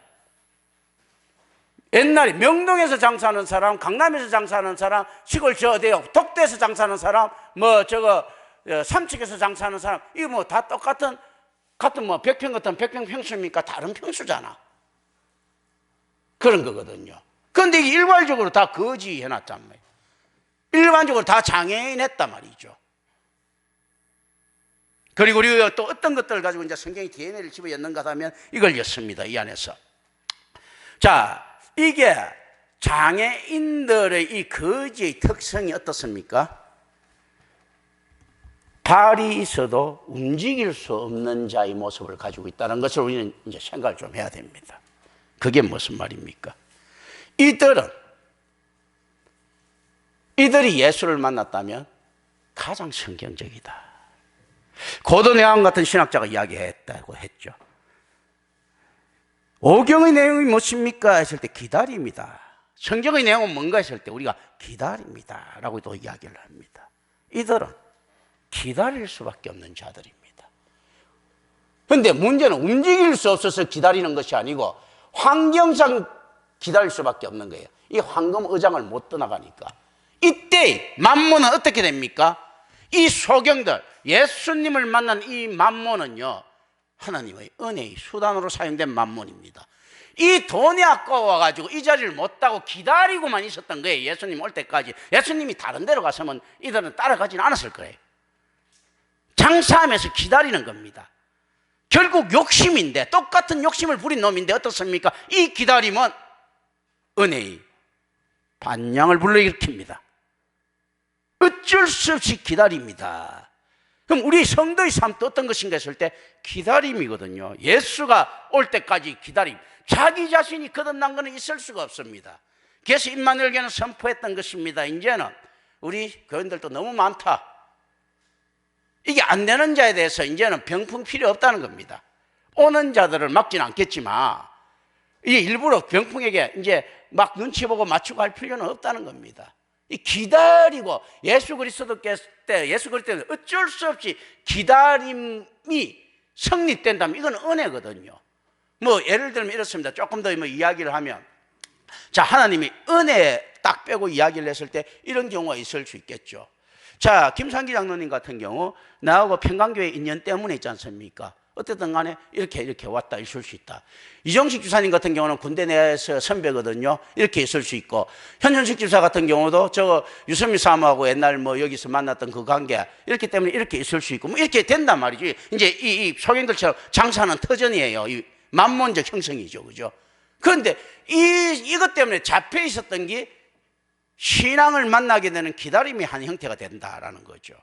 옛날에 명동에서 장사하는 사람, 강남에서 장사하는 사람, 시골 독도에서 장사하는 사람, 삼척에서 장사하는 사람, 이거 뭐 다 같은 뭐 100평 같은 100평 평수입니까? 다른 평수잖아. 그런 거거든요. 그런데 이게 일괄적으로 다 거지 해놨단 말이에요. 일반적으로 다 장애인 했단 말이죠. 그리고 우리가 또 어떤 것들을 가지고 이제 성경이 DNA를 집어 였는가 하면 이걸 였습니다. 이 안에서. 자, 이게 장애인들의 이 거지의 특성이 어떻습니까? 발이 있어도 움직일 수 없는 자의 모습을 가지고 있다는 것을 우리는 이제 생각을 좀 해야 됩니다. 그게 무슨 말입니까? 이들이 예수를 만났다면 가장 성경적이다. 고도네암 같은 신학자가 이야기했다고 했죠. 오경의 내용이 무엇입니까? 했을 때 기다림이다. 성경의 내용은 뭔가 했을 때 우리가 기다립니다 라고 또 이야기를 합니다. 이들은 기다릴 수밖에 없는 자들입니다. 그런데 문제는 움직일 수 없어서 기다리는 것이 아니고 환경상 기다릴 수밖에 없는 거예요. 이 황금 의장을 못 떠나가니까. 이때 만몬은 어떻게 됩니까? 이 소경들, 예수님을 만난 이 만몬은요, 하나님의 은혜의 수단으로 사용된 만몬입니다. 이 돈이 아까워가지고 이 자리를 못 따고 기다리고만 있었던 거예요. 예수님 올 때까지. 예수님이 다른 데로 갔으면 이들은 따라가지는 않았을 거예요. 장사하면서 기다리는 겁니다. 결국 욕심인데, 똑같은 욕심을 부린 놈인데 어떻습니까? 이 기다림은 은혜의 반향을 불러일으킵니다. 어쩔 수 없이 기다립니다. 그럼 우리 성도의 삶도 어떤 것인가 했을 때 기다림이거든요. 예수가 올 때까지 기다림. 자기 자신이 거듭난 것은 있을 수가 없습니다. 그래서 임마누엘 교회는 선포했던 것입니다. 이제는 우리 교인들도 너무 많다. 이게 안 되는 자에 대해서 이제는 병풍 필요 없다는 겁니다. 오는 자들을 막지는 않겠지만 이게 일부러 병풍에게 이제 막 눈치 보고 맞추고 할 필요는 없다는 겁니다. 이 기다리고 예수 그리스도께서 어쩔 수 없이 기다림이 성립된다면 이건 은혜거든요. 뭐 예를 들면 이렇습니다. 조금 더 뭐 이야기를 하면, 자, 하나님이 은혜 딱 빼고 이야기를 했을 때 이런 경우가 있을 수 있겠죠. 자, 김상기 장로님 같은 경우 나하고 평강교회 인연 때문에 있지 않습니까? 어쨌든 간에 이렇게 왔다 있을 수 있다. 이정식 주사님 같은 경우는 군대 내에서 선배거든요. 이렇게 있을 수 있고, 현현식 주사 같은 경우도 저 유선미 사모하고 옛날 뭐 여기서 만났던 그 관계, 이렇기 때문에 이렇게 있을 수 있고, 뭐 이렇게 된단 말이지. 이제 이 소경들처럼 장사는 터전이에요. 이 만몬적 형성이죠. 그죠? 그런데 이것 때문에 잡혀 있었던 게 신앙을 만나게 되는 기다림이 한 형태가 된다라는 거죠.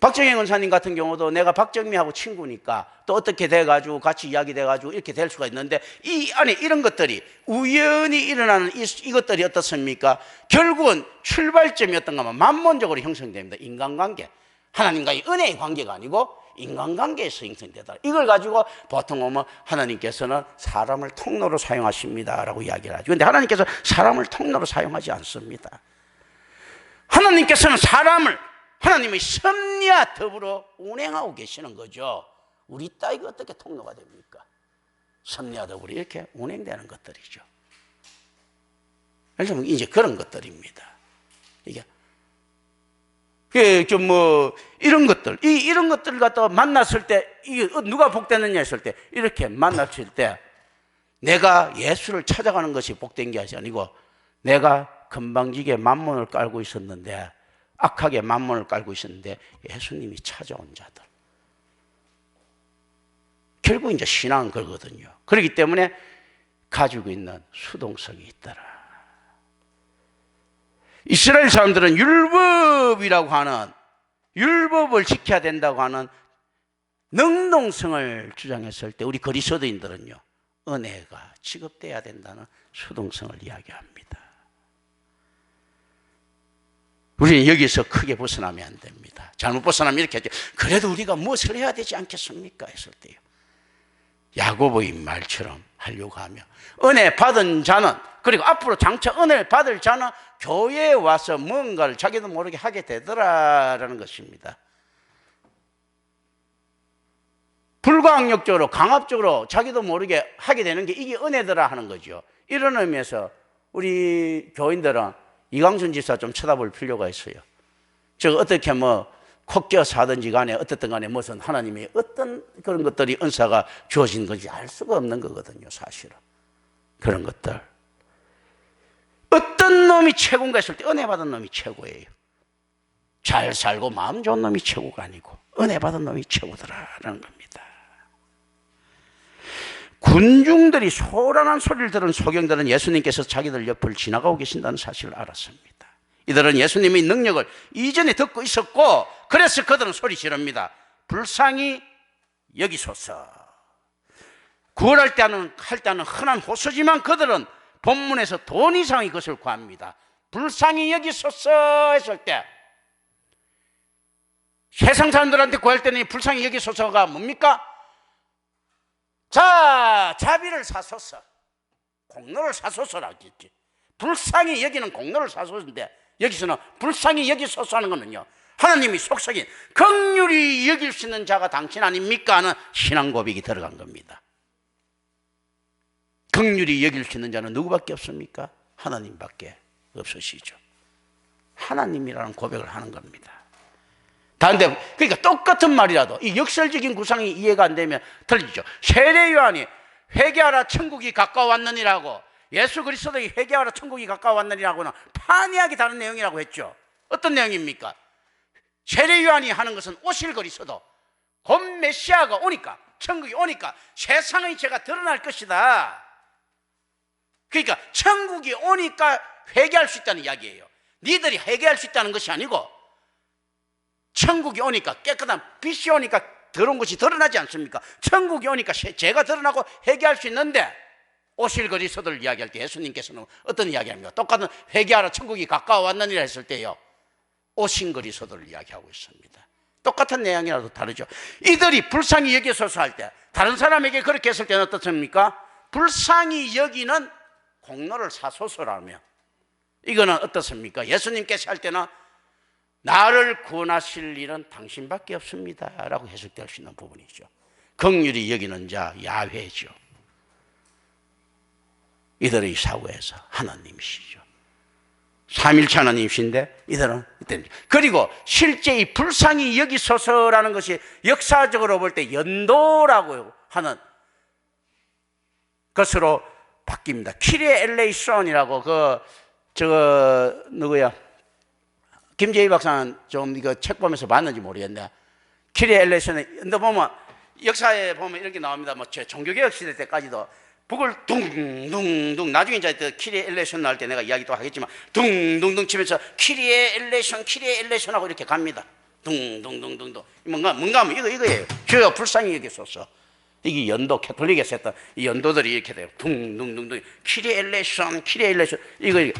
박정희 권사님 같은 경우도 내가 박정미하고 친구니까 또 어떻게 돼가지고 같이 이야기 돼가지고 이렇게 될 수가 있는데, 이 안에 이런 것들이 우연히 일어나는 이것들이 어떻습니까? 결국은 출발점이 어떤가 하면 만몬적으로 형성됩니다. 인간관계. 하나님과의 은혜의 관계가 아니고 인간관계에서 형성되다. 이걸 가지고 보통 오면 하나님께서는 사람을 통로로 사용하십니다 라고 이야기를 하죠. 그런데 하나님께서 사람을 통로로 사용하지 않습니다. 하나님께서는 사람을 하나님의 섭리와 더불어 운행하고 계시는 거죠. 우리 따위가 어떻게 통로가 됩니까? 섭리와 더불어 이렇게 운행되는 것들이죠. 그래서 이제 그런 것들입니다. 이게 좀 뭐 이런 것들, 이런 것들을 갖다가 만났을 때 이게 누가 복되느냐 했을 때 이렇게 만났을 때 내가 예수를 찾아가는 것이 복된 게 아니고 내가 건방지게 만몬을 깔고 있었는데, 악하게 만몬을 깔고 있었는데 예수님이 찾아온 자들. 결국 이제 신앙은 그거거든요. 그렇기 때문에 가지고 있는 수동성이 있더라. 이스라엘 사람들은 율법이라고 하는, 율법을 지켜야 된다고 하는 능동성을 주장했을 때 우리 그리스도인들은요, 은혜가 지급돼야 된다는 수동성을 이야기합니다. 우리는 여기서 크게 벗어나면 안 됩니다. 잘못 벗어나면 이렇게 하죠. 그래도 우리가 무엇을 해야 되지 않겠습니까? 했을 때요, 야고보의 말처럼 하려고 하며, 은혜 받은 자는, 그리고 앞으로 장차 은혜를 받을 자는 교회에 와서 뭔가를 자기도 모르게 하게 되더라라는 것입니다. 불가항력적으로 강압적으로 자기도 모르게 하게 되는 게 이게 은혜더라 하는 거죠. 이런 의미에서 우리 교인들은 이광순 지사 좀 쳐다볼 필요가 있어요. 저 어떻게 뭐 콕 껴서 하든지 간에 어떻든 간에 무슨 하나님의 어떤 그런 것들이 은사가 주어진 건지 알 수가 없는 거거든요, 사실은. 그런 것들. 어떤 놈이 최고인가 했을 때 은혜 받은 놈이 최고예요. 잘 살고 마음 좋은 놈이 최고가 아니고 은혜 받은 놈이 최고더라라는 겁니다. 군중들이 소란한 소리를 들은 소경들은 예수님께서 자기들 옆을 지나가고 계신다는 사실을 알았습니다. 이들은 예수님의 능력을 이전에 듣고 있었고 그래서 그들은 소리 지릅니다. 불쌍히 여기소서. 구원할 때는 흔한 호소지만 그들은 본문에서 돈 이상의 것을 구합니다. 불쌍히 여기소서 했을 때 세상 사람들한테 구할 때는 불쌍히 여기소서가 뭡니까? 자, 자비를 사소서, 공로를 사소서라고 했지. 불쌍히 여기는 공로를 사소서인데 여기서는 불쌍히 여기소서 하는 거는요, 하나님이 속삭인 긍휼히 여길 수 있는 자가 당신 아닙니까? 하는 신앙 고백이 들어간 겁니다. 긍휼히 여길 수 있는 자는 누구밖에 없습니까? 하나님밖에 없으시죠. 하나님이라는 고백을 하는 겁니다. 다른데 그러니까 똑같은 말이라도 이 역설적인 구상이 이해가 안 되면 틀리죠. 세례 요한이 회개하라 천국이 가까워왔느니라고, 예수 그리스도의 회개하라 천국이 가까워왔느니라고는 판이하게 다른 내용이라고 했죠. 어떤 내용입니까? 세례 요한이 하는 것은 오실 그리스도 곧 메시아가 오니까, 천국이 오니까 세상의 죄가 드러날 것이다. 그러니까 천국이 오니까 회개할 수 있다는 이야기예요. 니들이 회개할 수 있다는 것이 아니고 천국이 오니까, 깨끗한 빛이 오니까 더러운 것이 드러나지 않습니까? 천국이 오니까 죄가 드러나고 회개할 수 있는데, 오실 그리스도를 이야기할 때 예수님께서는 어떤 이야기합니까? 똑같은 회개하라 천국이 가까워왔느니라 했을 때요, 오신 그리스도를 이야기하고 있습니다. 똑같은 내용이라도 다르죠. 이들이 불쌍히 여기소서 할 때, 다른 사람에게 그렇게 했을 때는 어떻습니까? 불쌍히 여기는 공로를 사소서라며, 이거는 어떻습니까? 예수님께서 할 때는 나를 구원하실 일은 당신밖에 없습니다 라고 해석될 수 있는 부분이죠. 긍휼히 여기는 자 야훼죠. 이들의 사고에서 하나님이시죠. 삼일체 하나님이신데 이들은, 그리고 실제 이 불쌍히 여기소서라는 것이 역사적으로 볼 때 연도라고 하는 것으로 바뀝니다. 키리에 엘레이션이라고, 누구야? 김재희 박사는 좀 이거 책 보면서 봤는지 모르겠네. 키리에 엘레이션에 연도 보면, 역사에 보면 이렇게 나옵니다. 뭐 종교개혁 시대 때까지도 북을 둥둥둥, 나중에 이제 키리에 엘레이션 나올 때 내가 이야기 또 하겠지만 둥둥둥 치면서 키리에 엘레이션 하고 이렇게 갑니다. 둥둥둥둥둥. 뭔가 하면 이거예요. 주여 불쌍히 여기소서. 이게 연도, 캐톨릭에서 했던 이 연도들이 이렇게 돼요. 둥둥둥둥. 키리에 엘레이션. 이거.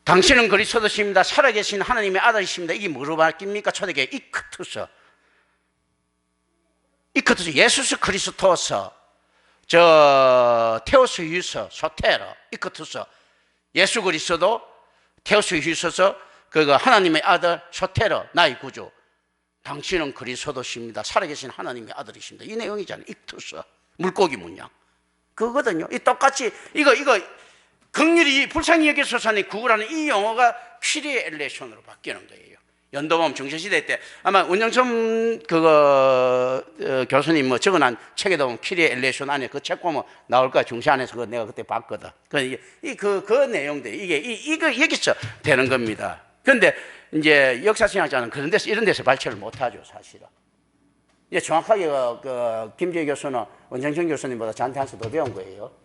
당신은 그리스도십니다. 살아계신 하나님의 아들이십니다. 이게 뭐로 바뀝니까? 초대교회 이크투스, 예수스 그리스토스, 테오스 유서, 소테로, 이크투스, 예수 그리스도, 테오스 유서서, 하나님의 아들, 소테로, 나의 구주. 당신은 그리스도십니다. 살아계신 하나님의 아들이십니다. 이 내용이잖아요. 이크투스, 물고기 문양. 그거거든요. 이 똑같이, 이거, 긍휼히 불쌍히 여기소서니 구구라는 이 용어가 키리에 엘레이션으로 바뀌는 거예요. 연도범 중세시대 때 아마 운영점 교수님 적어놓은 책에도 보면 키리에 엘레이션 안에 그 책 보면 나올 거야. 중세 안에서 내가 그때 봤거든. 그 내용들 이거 여기서 되는 겁니다. 그런데 이제 역사신학자는 그런 데서 이런 데서 발췌를 못하죠, 사실은. 이제 정확하게 김재희 교수는 원장정 교수님보다 저한테 한 수 더 배운 거예요.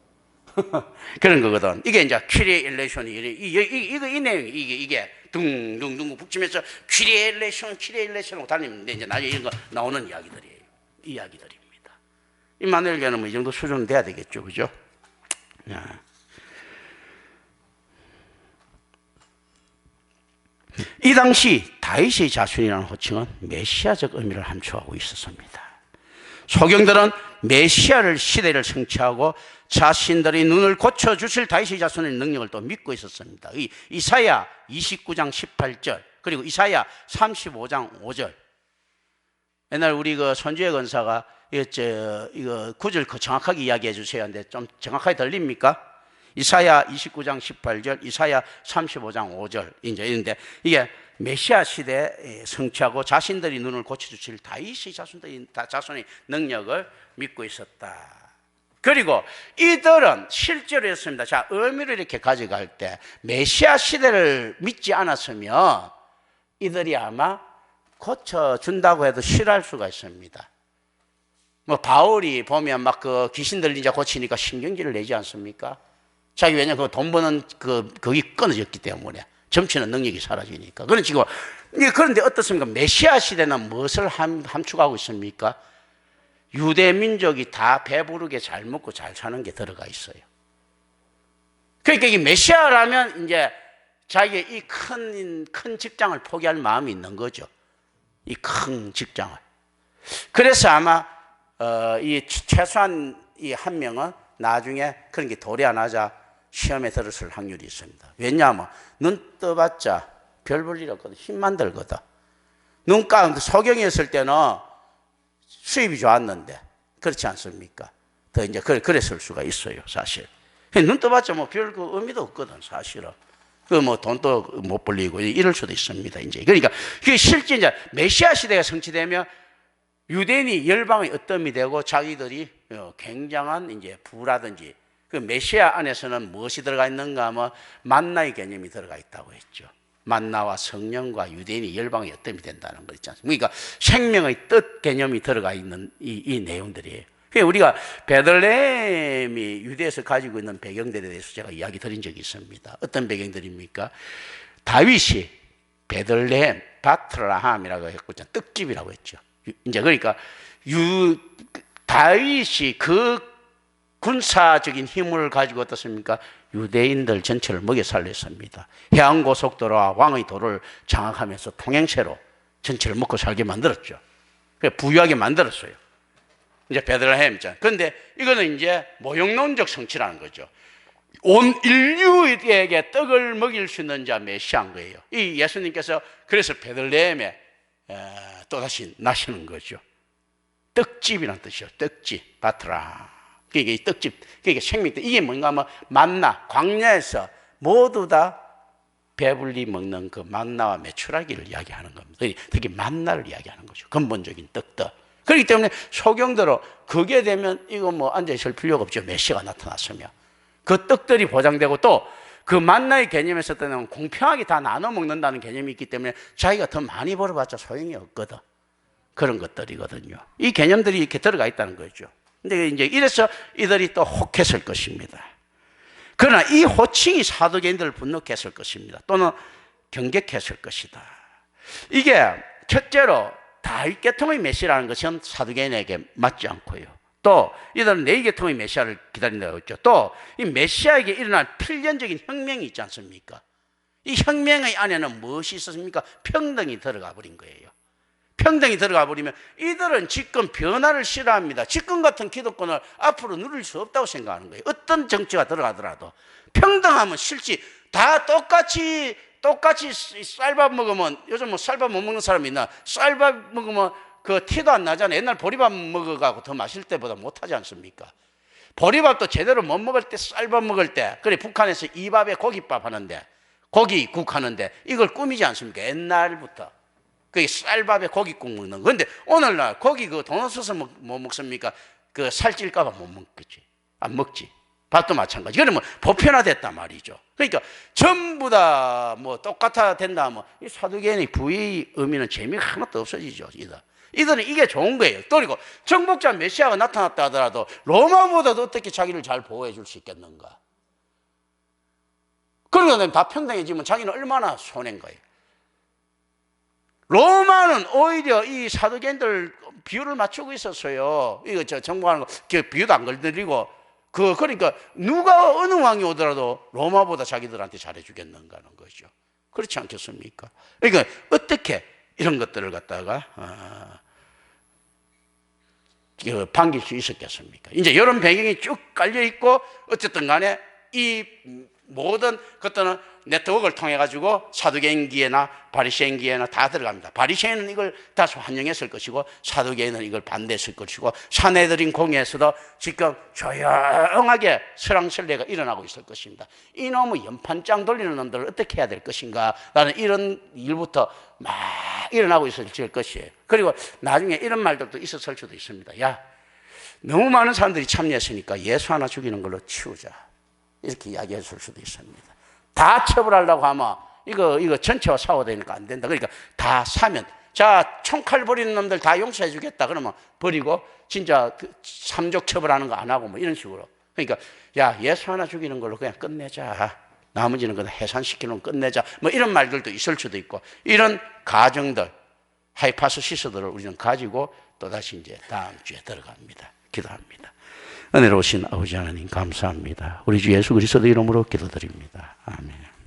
그런 거거든. 이게 이제 키리에 엘레이션이 이 내용이 이게 둥둥둥 북치면서 키리에 엘레이션하고 다니는데 이제 나중에 이런 거 나오는 이야기들이에요. 이야기들입니다. 임마누엘교는 뭐 이 정도 수준은 돼야 되겠죠, 그죠? 이 당시 다윗의 자손이라는 호칭은 메시아적 의미를 함축하고 있었습니다. 소경들은 메시아를 시대를 성취하고 자신들의 눈을 고쳐주실 다윗의 자손의 능력을 또 믿고 있었습니다. 이사야 29장 18절 그리고 이사야 35장 5절. 옛날 우리 손주혜 권사가 이거 구절 정확하게 이야기해 주세요 하는데 좀 정확하게 들립니까? 이사야 29장 18절, 이사야 35장 5절 이제 이런데 이게 메시아 시대에 성취하고 자신들이 눈을 고쳐주실 다윗의 자손의 능력을 믿고 있었다. 그리고 이들은 실제로 했습니다. 자, 의미를 이렇게 가져갈 때 메시아 시대를 믿지 않았으면 이들이 아마 고쳐준다고 해도 싫어할 수가 있습니다. 뭐 바울이 보면 막 그 귀신 들린 자 고치니까 신경질을 내지 않습니까? 자기 왜냐면 그 돈 버는 그게 끊어졌기 때문에 점치는 능력이 사라지니까. 그런 지금 그런데 어떻습니까? 메시아 시대는 무엇을 함축하고 있습니까? 유대 민족이 다 배부르게 잘 먹고 잘 사는 게 들어가 있어요. 그러니까 이 메시아라면 이제 자기의 이 큰 직장을 포기할 마음이 있는 거죠. 이 큰 직장을. 그래서 아마 이 최소한 이 한 명은 나중에 그런 게 도래하자 시험에 들었을 확률이 있습니다. 왜냐하면 눈 떠봤자 별 볼 일 없거든. 힘만 들거든. 눈 감고 소경이 있을 때는 수입이 좋았는데 그렇지 않습니까? 더 이제 그랬을 수가 있어요, 사실. 눈 떠봤자 뭐 별 그 의미도 없거든, 사실은. 그 뭐 돈도 못 벌리고 이럴 수도 있습니다, 이제. 그러니까 그게 실제 이제 메시아 시대가 성취되면 유대인이 열방의 어뜸이 되고 자기들이 굉장한 이제 부라든지 그 메시아 안에서는 무엇이 들어가 있는가 하면 만나의 개념이 들어가 있다고 했죠. 만나와 성령과 유대인이 열방의 어뜸이 된다는 거 있지 않습니까? 그러니까 생명의 뜻 개념이 들어가 있는 이 내용들이에요. 그러니까 우리가 베들레헴이 유대에서 가지고 있는 배경들에 대해서 제가 이야기 드린 적이 있습니다. 어떤 배경들입니까? 다윗이 베들레헴 바트라함이라고 했고 떡집이라고 했죠. 이제 그러니까 다윗이 그 군사적인 힘을 가지고 어떻습니까? 유대인들 전체를 먹여 살렸습니다. 해안고속도로와 왕의 도를 장악하면서 통행세로 전체를 먹고 살게 만들었죠. 부유하게 만들었어요. 이제 베들레헴 있잖아요. 그런데 이거는 이제 모형론적 성취라는 거죠. 온 인류에게 떡을 먹일 수 있는 자 메시아인 거예요. 이 예수님께서 그래서 베들레헴에 또다시 나시는 거죠. 떡집이라는 뜻이죠. 떡집, 바트라. 그게 떡집, 그게 생명떡. 이게 뭔가 하면 만나, 광야에서 모두 다 배불리 먹는 그 만나와 메추라기를 이야기하는 겁니다. 특히 만나를 이야기하는 거죠. 근본적인 떡들. 그렇기 때문에 소경대로 그게 되면 이거 뭐 앉아있을 필요가 없죠. 메시아가 나타났으면. 그 떡들이 보장되고 또 그 만나의 개념에서 때는 공평하게 다 나눠 먹는다는 개념이 있기 때문에 자기가 더 많이 벌어봤자 소용이 없거든. 그런 것들이거든요. 이 개념들이 이렇게 들어가 있다는 거죠. 근데 이제 이래서 이들이 또 혹했을 것입니다. 그러나 이 호칭이 사두개인들을 분노케 했을 것입니다. 또는 경계했을 것이다. 이게 첫째로 다윗 계통의 메시아라는 것은 사두개인에게 맞지 않고요. 또 이들은 네 계통의 메시아를 기다린다고 했죠. 또 이 메시아에게 일어날 필연적인 혁명이 있지 않습니까? 이 혁명의 안에는 무엇이 있었습니까? 평등이 들어가 버린 거예요. 평등이 들어가 버리면 이들은 지금 변화를 싫어합니다. 지금 같은 기득권을 앞으로 누릴 수 없다고 생각하는 거예요. 어떤 정치가 들어가더라도 평등하면 싫지. 다 똑같이 쌀밥 먹으면, 요즘 뭐 쌀밥 못 먹는 사람이 있나? 쌀밥 먹으면 그 티도 안 나잖아요. 옛날 보리밥 먹어가고 더 마실 때보다 못하지 않습니까? 보리밥도 제대로 못 먹을 때, 쌀밥 먹을 때, 그래 북한에서 이 밥에 고깃밥 하는데, 고기국 하는데 이걸 꾸미지 않습니까? 옛날부터. 그 쌀밥에 고기국 먹는 거. 근데 오늘날 고기 그 돈 없어서 못 먹습니까? 그 살찔까봐 못 먹겠지. 안 먹지. 밥도 마찬가지. 그러면 보편화됐단 말이죠. 그러니까 전부 다 뭐 똑같아 된다 하면 이 사두개인의 부의 의미는 재미가 하나도 없어지죠. 이들은 이게 좋은 거예요. 또 그리고 정복자 메시아가 나타났다 하더라도 로마보다도 어떻게 자기를 잘 보호해 줄 수 있겠는가? 그러고 다 평등해지면 자기는 얼마나 손해인 거예요. 로마는 오히려 이 사두개인들 비율을 맞추고 있었어요. 이거 정복하는 거 비유도 안 걸드리고 그러니까 누가 어느 왕이 오더라도 로마보다 자기들한테 잘해주겠는가는 거죠. 그렇지 않겠습니까? 그러니까 어떻게 이런 것들을 갖다가 반길 수 있었겠습니까? 이제 이런 배경이 쭉 깔려 있고 어쨌든 간에 이 모든 것들은 네트워크를 통해 가지고 사두개인기에나 바리새인기에나 다 들어갑니다. 바리새인은 이걸 다소 환영했을 것이고 사두개인은 이걸 반대했을 것이고 사내들인 공회에서도 지금 조용하게 설왕설래가 일어나고 있을 것입니다. 이놈의 연판장 돌리는 놈들을 어떻게 해야 될 것인가 라는 이런 일부터 막 일어나고 있을 것이에요. 그리고 나중에 이런 말들도 있었을 수도 있습니다. 야, 너무 많은 사람들이 참여했으니까 예수 하나 죽이는 걸로 치우자, 이렇게 이야기했을 수도 있습니다. 다 처벌하려고 하면 이거 전체와 싸워되니까 안 된다. 그러니까 다 사면, 자, 총칼 버리는 놈들 다 용서해 주겠다 그러면 버리고 진짜 삼족 처벌하는 거 안 하고 뭐 이런 식으로. 그러니까 야, 예수 하나 죽이는 걸로 그냥 끝내자, 나머지는 그냥 해산시키는 끝내자, 뭐 이런 말들도 있을 수도 있고, 이런 가정들, 하이파스시스들을 우리는 가지고 또다시 이제 다음 주에 들어갑니다. 기도합니다. 은혜로우신 아버지 하나님 감사합니다. 우리 주 예수 그리스도 이름으로 기도드립니다. 아멘.